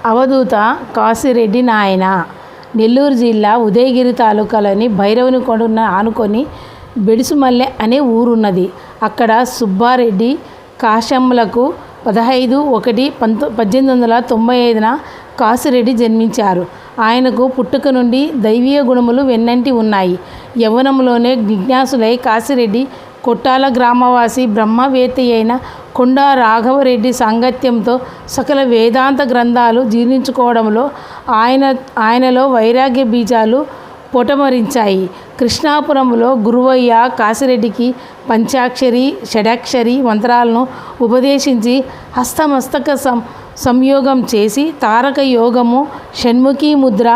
అవధూత కాశిరెడ్డి నాయన. నెల్లూరు జిల్లా ఉదయగిరి తాలూకాలోని భైరవుని కొండను ఆనుకొని బెడుసుమల్లె అనే ఊరున్నది. అక్కడ సుబ్బారెడ్డి కాశమ్మలకు 15/1/1895న కాశిరెడ్డి జన్మించారు. ఆయనకు పుట్టుక నుండి దైవీయ గుణములు వెన్నంటి ఉన్నాయి. యవ్వనంలోనే జిజ్ఞాసులై కాశిరెడ్డి కొట్టాల గ్రామవాసి బ్రహ్మవేత్త అయిన కొండా రాఘవరెడ్డి సాంగత్యంతో సకల వేదాంత గ్రంథాలు జీర్ణించుకోవడంలో ఆయనలో వైరాగ్య బీజాలు పొటమరించాయి. కృష్ణాపురంలో గురువయ్య కాశిరెడ్డికి పంచాక్షరి షడాక్షరి మంత్రాలను ఉపదేశించి హస్తమస్తక సంయోగం చేసి తారక యోగము షణ్ముఖీ ముద్ర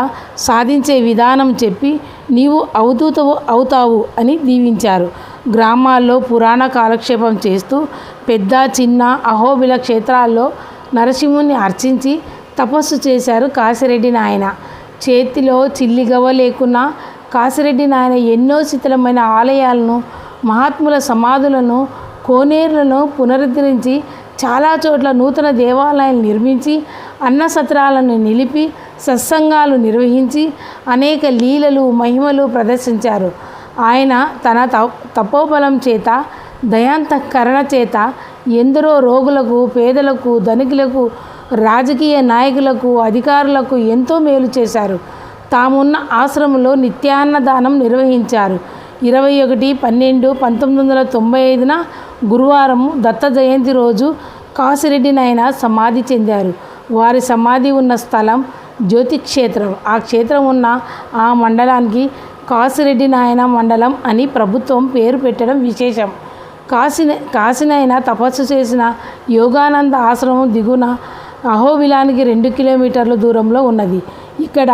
సాధించే విధానం చెప్పి నీవు అవధూతవు అవుతావు అని దీవించారు. గ్రామాల్లో పురాణ కాలక్షేపం చేస్తూ పెద్ద చిన్న అహోబిల క్షేత్రాల్లో నరసింహుని అర్చించి తపస్సు చేశారు కాశిరెడ్డి నాయన. చేతిలో చిల్లిగవ్వ లేకున్నా కాశిరెడ్డి నాయన ఎన్నో శిథిలమైన ఆలయాలను, మహాత్ముల సమాధులను, కోనేరులను పునరుద్ధరించి చాలా చోట్ల నూతన దేవాలయాలు నిర్మించి అన్నసత్రాలను నిలిపి సత్సంగాలు నిర్వహించి అనేక లీలలు మహిమలు ప్రదర్శించారు. ఆయన తన తపోబలం చేత దయాంతఃకరణ చేత ఎందరో రోగులకు, పేదలకు, ధనికులకు, రాజకీయ నాయకులకు, అధికారులకు ఎంతో మేలు చేశారు. తామున్న ఆశ్రమంలో నిత్యాన్నదానం నిర్వహించారు. 21/12/1995న గురువారం దత్త జయంతి రోజు కాశిరెడ్డి నాయన సమాధి చెందారు. వారి సమాధి ఉన్న స్థలం జ్యోతిక్షేత్రం. ఆ క్షేత్రం ఉన్న ఆ మండలానికి కాశిరెడ్డి నాయన మండలం అని ప్రభుత్వం పేరు పెట్టడం విశేషం. కాశీనాయన తపస్సు చేసిన యోగానంద ఆశ్రమం దిగున అహోబిలానికి 2 కిలోమీటర్ల దూరంలో ఉన్నది. ఇక్కడ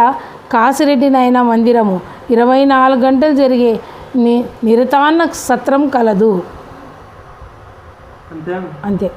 కాశిరెడ్డి నాయన మందిరము 24 గంటలు జరిగే నిరతాన్న సత్రం కలదు. అంతే.